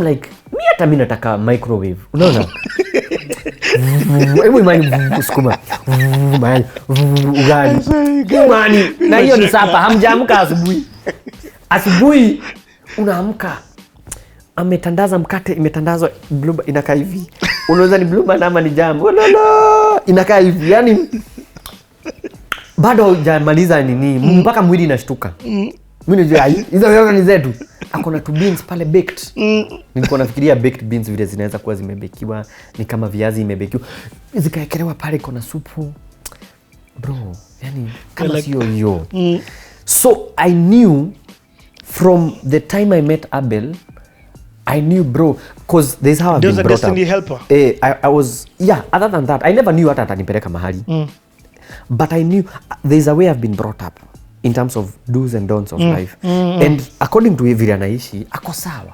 I'm like, mimi nataka microwave. Unaona? Hebu imani sukuma. Mayai. Ugali. Imani. Na hiyo ni sapa, hamjaamka asubuhi. Asubuhi unaamka. Ametandaza mkate, imetandazwa blue inakaa hivi. Unaweza ni blue band ama ni jam. Ololo! Inakaa hivi. Yaani bado hujamaliza nini, mpaka mwili inashtuka. Mimi najua hizo yote ni zetu. Akona tu beans pale baked. Nilikuwa nafikiria baked beans vile zinaweza kuwa zimebekiwa, ni kama viazi imebekiwa. Zikaekelewa pale kuna supu. Bro, yani kama sio hiyo. So I knew from the time I met Abel, I knew, bro, because there's how I've been brought up. There's a destiny helper. I was, yeah, other than that, I never knew hata atanipeleka mahali. But I knew there's a way I've been brought up in terms of do's and don'ts of life. And according to vile anaishi, ako sawa.